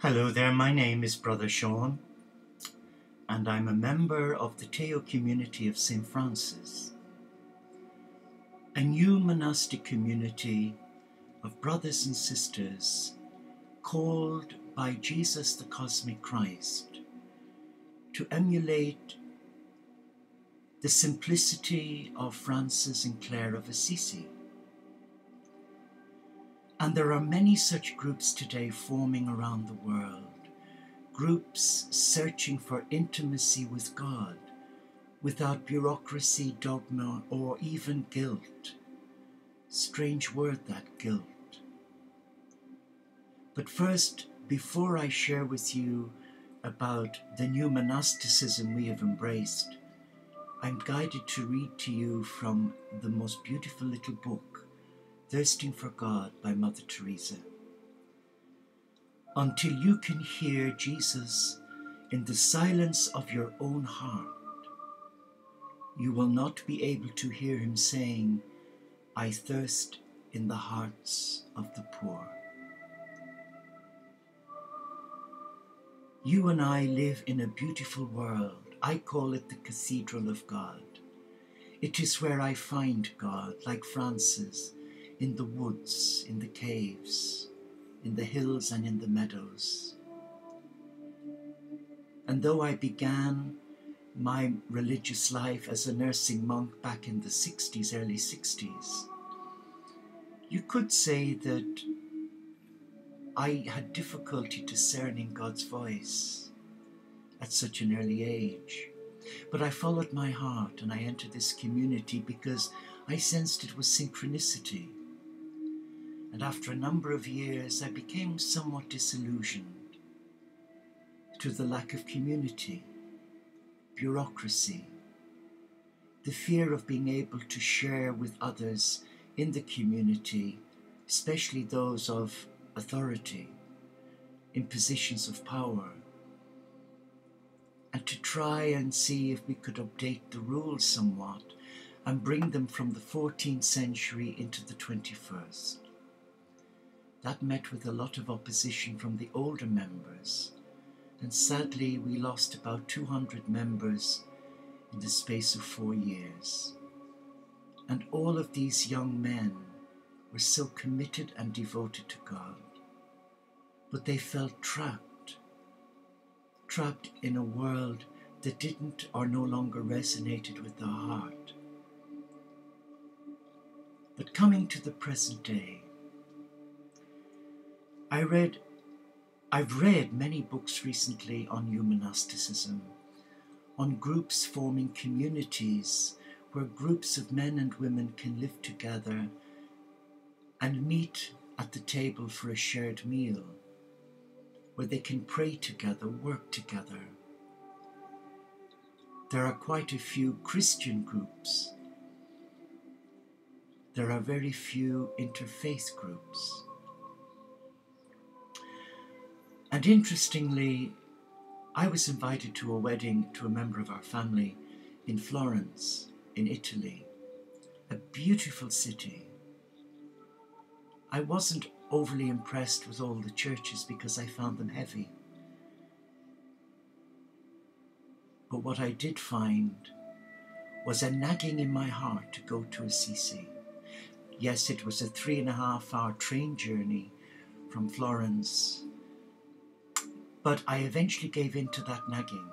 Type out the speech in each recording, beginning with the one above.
Hello there, my name is Brother Sean, and I'm a member of the Teo community of St. Francis, a new monastic community of brothers and sisters called by Jesus the Cosmic Christ to emulate the simplicity of Francis and Clare of Assisi. And there are many such groups today forming around the world, groups searching for intimacy with God without bureaucracy, dogma, or even guilt. Strange word, that guilt. But first, before I share with you about the new monasticism we have embraced, I'm guided to read to you from the most beautiful little book, Thirsting for God by Mother Teresa. Until you can hear Jesus in the silence of your own heart, you will not be able to hear him saying, "I thirst in the hearts of the poor." You and I live in a beautiful world. I call it the Cathedral of God. It is where I find God, like Francis, in the woods, in the caves, in the hills and in the meadows. And though I began my religious life as a nursing monk back in the 60s, early 60s, you could say that I had difficulty discerning God's voice at such an early age. But I followed my heart and I entered this community because I sensed it was synchronicity. And after a number of years, I became somewhat disillusioned to the lack of community, bureaucracy, the fear of being able to share with others in the community, especially those of authority, in positions of power, and to try and see if we could update the rules somewhat and bring them from the 14th century into the 21st. That met with a lot of opposition from the older members, and sadly we lost about 200 members in the space of 4 years. And all of these young men were so committed and devoted to God, but they felt trapped in a world that didn't or no longer resonated with their heart. But coming to the present day, I've read many books recently on new monasticism, on groups forming communities where groups of men and women can live together and meet at the table for a shared meal, where they can pray together, work together. There are quite a few Christian groups. There are very few interfaith groups. And interestingly, I was invited to a wedding to a member of our family in Florence, in Italy, a beautiful city. I wasn't overly impressed with all the churches because I found them heavy. But what I did find was a nagging in my heart to go to Assisi. Yes, it was a 3.5-hour train journey from Florence, but I eventually gave in to that nagging.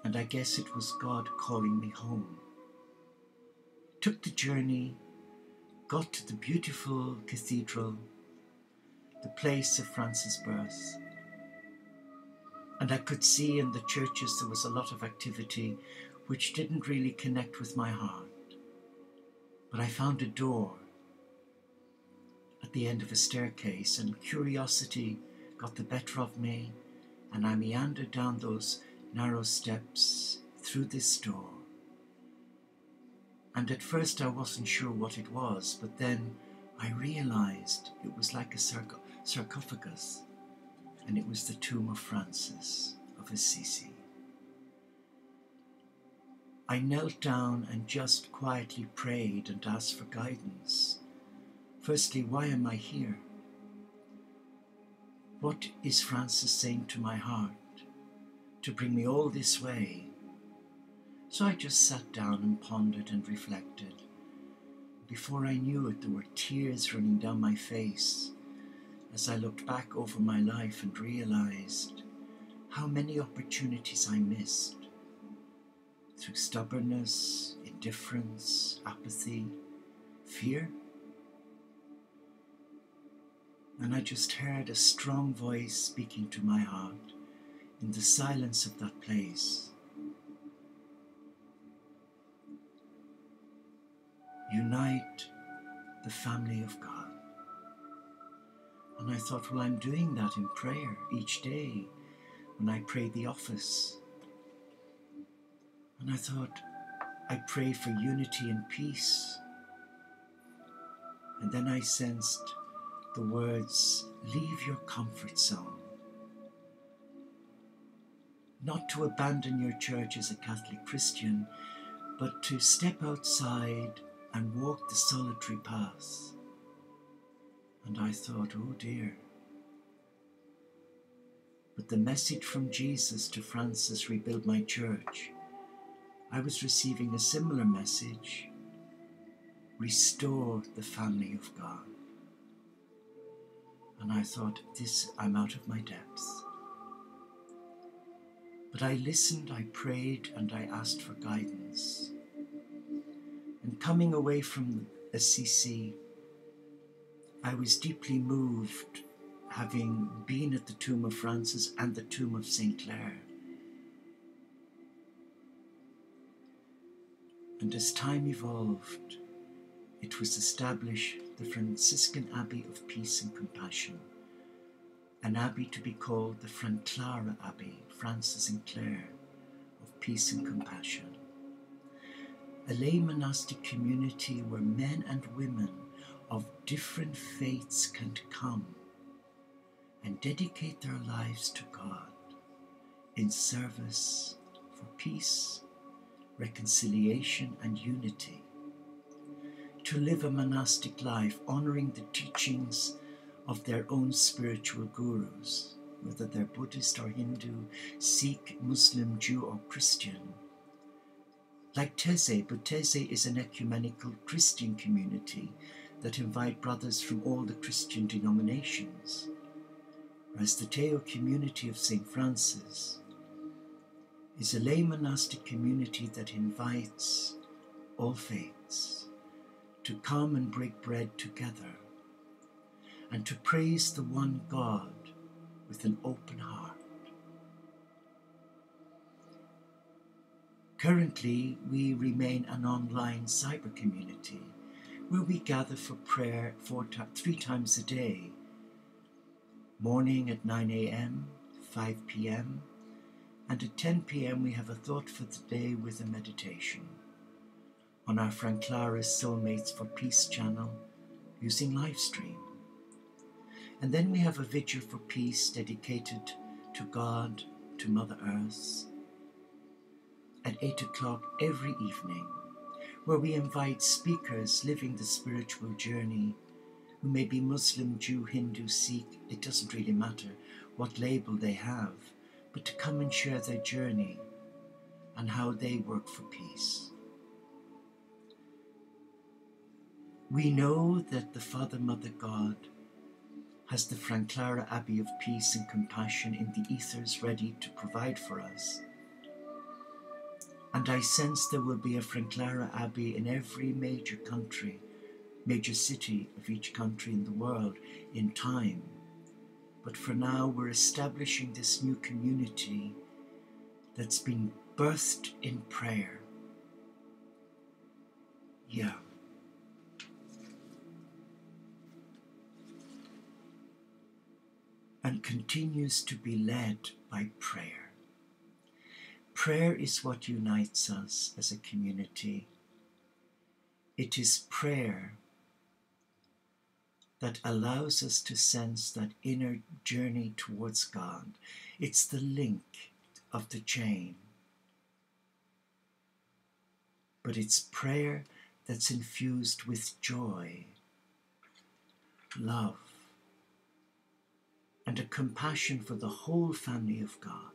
And I guess it was God calling me home. Took the journey, got to the beautiful cathedral, the place of Francis' birth. And I could see in the churches there was a lot of activity which didn't really connect with my heart. But I found a door at the end of a staircase, and curiosity got the better of me, and I meandered down those narrow steps through this door. And at first I wasn't sure what it was, but then I realized it was like a sarcophagus, and it was the tomb of Francis of Assisi. I knelt down and just quietly prayed and asked for guidance. Firstly, why am I here? What is Francis saying to my heart to bring me all this way? So I just sat down and pondered and reflected. Before I knew it, there were tears running down my face as I looked back over my life and realized how many opportunities I missed through stubbornness, indifference, apathy, fear. And I just heard a strong voice speaking to my heart in the silence of that place. Unite the family of God. And I thought, well, I'm doing that in prayer each day when I pray the office. And I thought, I pray for unity and peace. And then I sensed the words, leave your comfort zone. Not to abandon your church as a Catholic Christian, but to step outside and walk the solitary path. And I thought, oh dear. But the message from Jesus to Francis, rebuild my church, I was receiving a similar message, restore the family of God. And I thought, I'm out of my depths. But I listened, I prayed, and I asked for guidance. And coming away from Assisi, I was deeply moved, having been at the tomb of Francis and the tomb of St. Clare. And as time evolved, it was established the Franciscan Abbey of Peace and Compassion, an abbey to be called the Fran-Clara Abbey, Francis and Clare of Peace and Compassion. A lay monastic community where men and women of different faiths can come and dedicate their lives to God in service for peace, reconciliation and unity. To live a monastic life honoring the teachings of their own spiritual gurus, whether they're Buddhist or Hindu, Sikh, Muslim, Jew or Christian. Like Teze, but Teze is an ecumenical Christian community that invite brothers from all the Christian denominations, whereas the Teo community of St. Francis is a lay monastic community that invites all faiths to come and break bread together and to praise the one God with an open heart. Currently, we remain an online cyber community where we gather for prayer 3 times a day, morning at 9 a.m., 5 p.m., and at 10 p.m. we have a thought for the day with a meditation on our Fran-Clara Soulmates for Peace channel using livestream. And then we have a vigil for peace dedicated to God, to Mother Earth, at 8 o'clock every evening, where we invite speakers living the spiritual journey, who may be Muslim, Jew, Hindu, Sikh, it doesn't really matter what label they have, but to come and share their journey and how they work for peace. We know that the Father, Mother, God has the Fran-Clara Abbey of Peace and Compassion in the ethers ready to provide for us. And I sense there will be a Fran-Clara Abbey in every major country, major city of each country in the world in time. But for now, we're establishing this new community that's been birthed in prayer. Yeah. And continues to be led by prayer. Prayer is what unites us as a community. It is prayer that allows us to sense that inner journey towards God. It's the link of the chain. But it's prayer that's infused with joy, love, and a compassion for the whole family of God.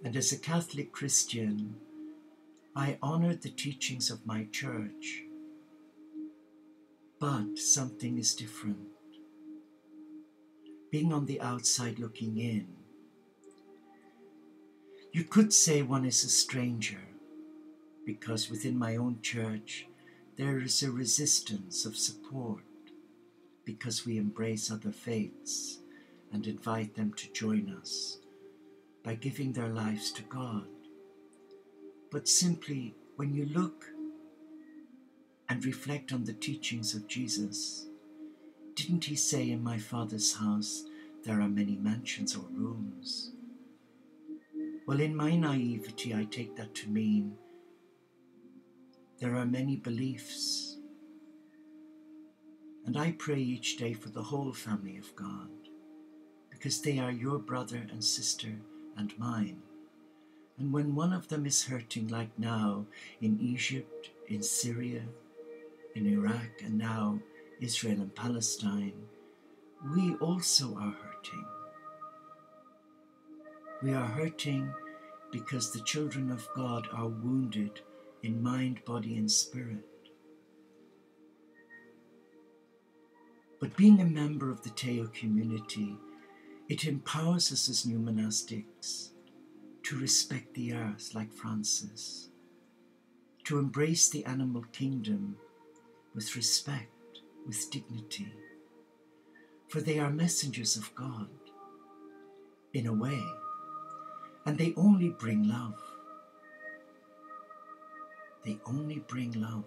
And as a Catholic Christian, I honor the teachings of my church, but something is different. Being on the outside looking in, you could say one is a stranger, because within my own church there is a resistance of support, because we embrace other faiths and invite them to join us by giving their lives to God. But simply, when you look and reflect on the teachings of Jesus, didn't he say, in my Father's house there are many mansions or rooms? Well, in my naivety, I take that to mean there are many beliefs. And I pray each day for the whole family of God, because they are your brother and sister and mine. And when one of them is hurting, like now in Egypt, in Syria, in Iraq, and now Israel and Palestine, we also are hurting. We are hurting because the children of God are wounded in mind, body, and spirit. But being a member of the Teo community, it empowers us as new monastics to respect the earth like Francis, to embrace the animal kingdom with respect, with dignity, for they are messengers of God, in a way, and they only bring love. They only bring love.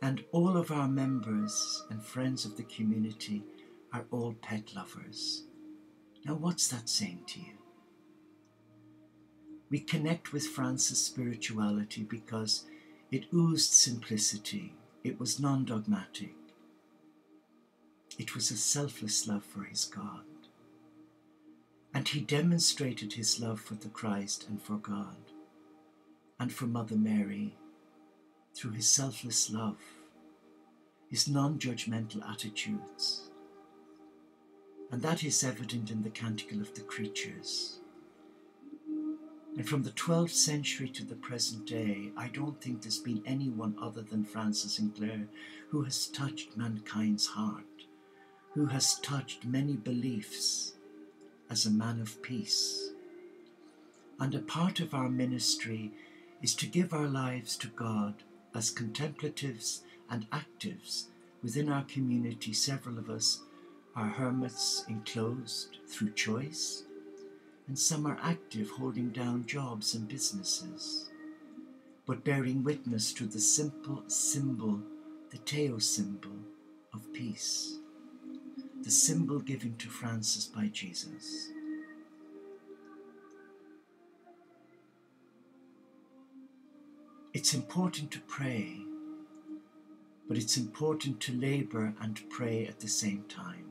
And all of our members and friends of the community are all pet lovers. Now, what's that saying to you? We connect with Francis' spirituality because it oozed simplicity. It was non-dogmatic. It was a selfless love for his God. And he demonstrated his love for the Christ and for God and for Mother Mary through his selfless love, his non-judgmental attitudes. And that is evident in the Canticle of the Creatures. And from the 12th century to the present day, I don't think there's been anyone other than Francis and Clare who has touched mankind's heart, who has touched many beliefs as a man of peace. And a part of our ministry is to give our lives to God as contemplatives and actives. Within our community, several of us are hermits enclosed through choice, and some are active, holding down jobs and businesses, but bearing witness to the simple symbol, the Teo symbol of peace, the symbol given to Francis by Jesus. It's important to pray, but it's important to labor and pray at the same time.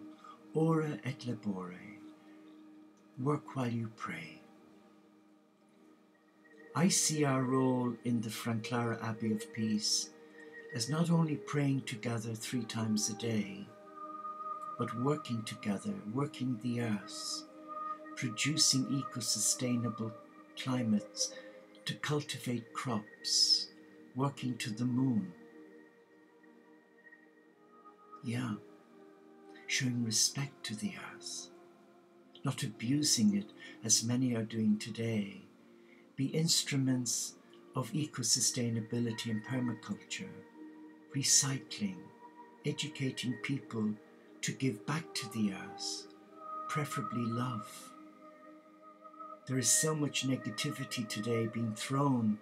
Ora et labore. Work while you pray. I see our role in the Fran-Clara Abbey of Peace as not only praying together 3 times a day, but working together, working the earth, producing eco-sustainable climates, to cultivate crops, working to the moon. Yeah, showing respect to the earth, not abusing it as many are doing today. Be instruments of eco-sustainability and permaculture, recycling, educating people to give back to the earth, preferably love. There is so much negativity today being thrown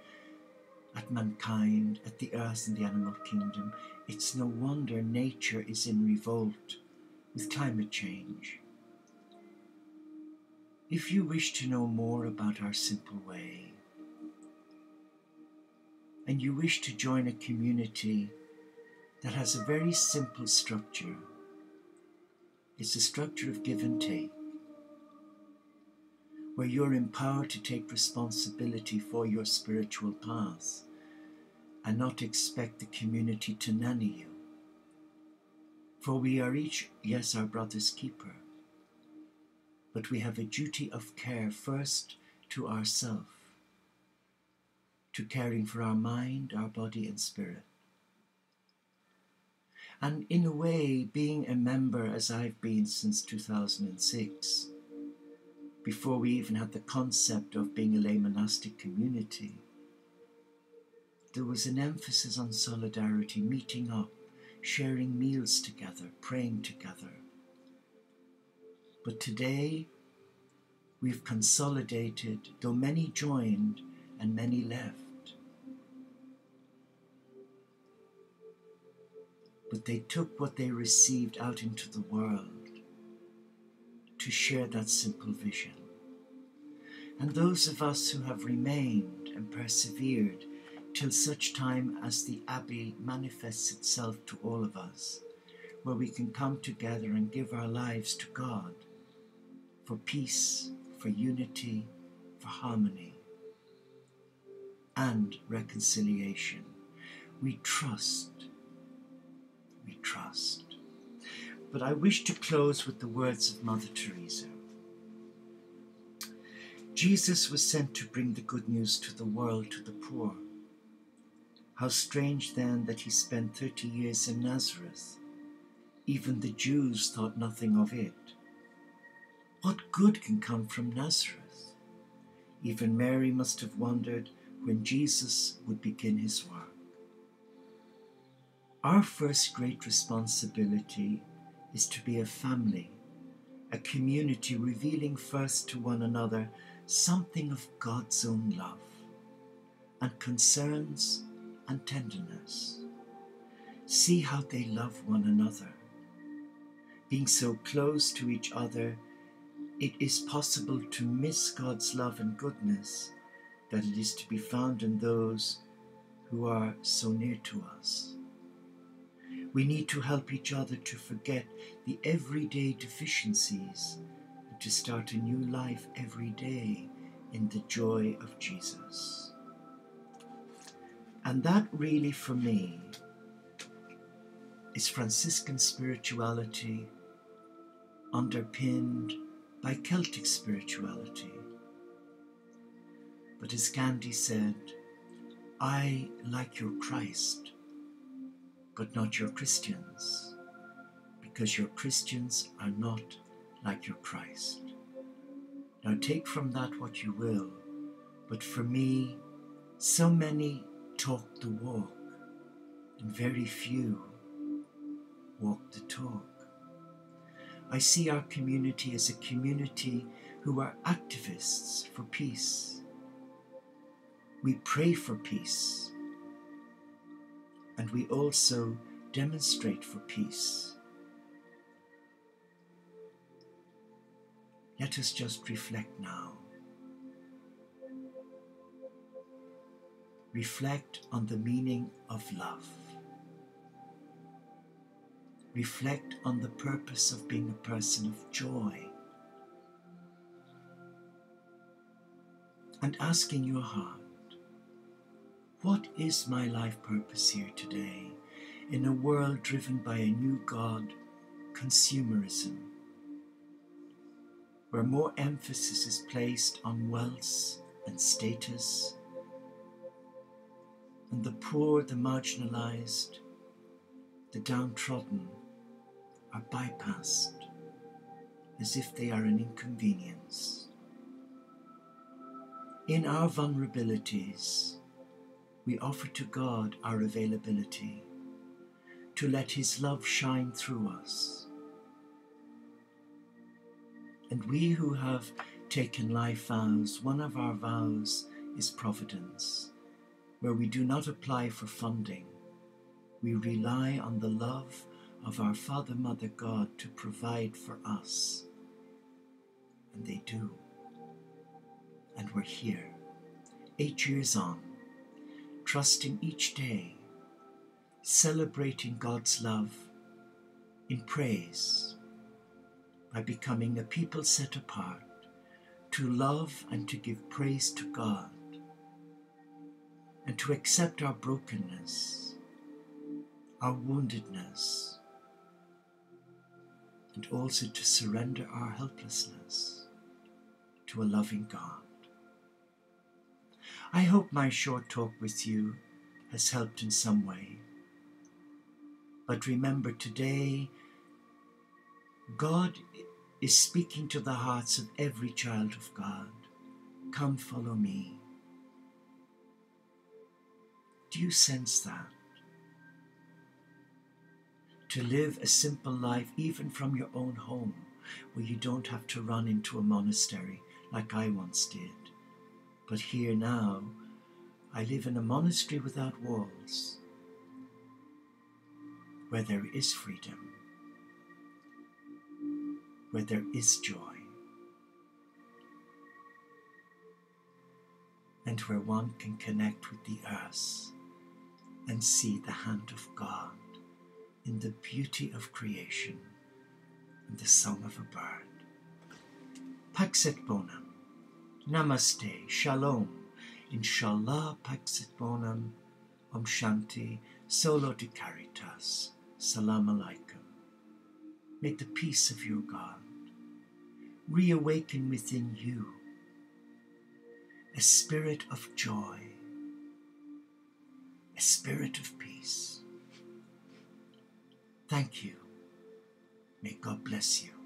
at mankind, at the earth and the animal kingdom. It's no wonder nature is in revolt with climate change. If you wish to know more about our simple way, and you wish to join a community that has a very simple structure, it's a structure of give and take, where you're empowered to take responsibility for your spiritual path and not expect the community to nanny you. For we are each, yes, our brother's keeper, but we have a duty of care first to ourself, to caring for our mind, our body and spirit. And in a way, being a member, as I've been since 2006, before we even had the concept of being a lay monastic community, there was an emphasis on solidarity, meeting up, sharing meals together, praying together. But today, we've consolidated, though many joined and many left. But they took what they received out into the world to share that simple vision. And those of us who have remained and persevered till such time as the Abbey manifests itself to all of us, where we can come together and give our lives to God for peace, for unity, for harmony, and reconciliation. We trust. But I wish to close with the words of Mother Teresa. Jesus was sent to bring the good news to the world, to the poor. How strange then that he spent 30 years in Nazareth. Even the Jews thought nothing of it. What good can come from Nazareth? Even Mary must have wondered when Jesus would begin his work. Our first great responsibility is to be a family, a community revealing first to one another something of God's own love and concerns and tenderness. See how they love one another. Being so close to each other, it is possible to miss God's love and goodness that it is to be found in those who are so near to us. We need to help each other to forget the everyday deficiencies and to start a new life every day in the joy of Jesus. And that really, for me, is Franciscan spirituality underpinned by Celtic spirituality. But as Gandhi said, I like your Christ, but not your Christians, because your Christians are not like your Christ. Now take from that what you will, but for me, so many talk the walk, and very few walk the talk. I see our community as a community who are activists for peace. We pray for peace, and we also demonstrate for peace. Let us just reflect now. Reflect on the meaning of love. Reflect on the purpose of being a person of joy. And ask in your heart, what is my life purpose here today in a world driven by a new God, consumerism, where more emphasis is placed on wealth and status, and the poor, the marginalized, the downtrodden are bypassed as if they are an inconvenience. In our vulnerabilities, we offer to God our availability to let his love shine through us. And we who have taken life vows, one of our vows is providence, where we do not apply for funding. We rely on the love of our Father, Mother, God to provide for us. And they do. And we're here, 8 years on, trusting each day, celebrating God's love in praise, by becoming a people set apart to love and to give praise to God, and to accept our brokenness, our woundedness, and also to surrender our helplessness to a loving God. I hope my short talk with you has helped in some way. But remember, today, God is speaking to the hearts of every child of God. Come, follow me. Do you sense that? To live a simple life, even from your own home, where you don't have to run into a monastery like I once did. But here now, I live in a monastery without walls, where there is freedom, where there is joy, and where one can connect with the earth and see the hand of God in the beauty of creation and the song of a bird. Pax et bonum, namaste, shalom, inshallah, pax et bonum, om shanti, solo de caritas, salam alaikum. May the peace of your God reawaken within you a spirit of joy, a spirit of peace. Thank you. May God bless you.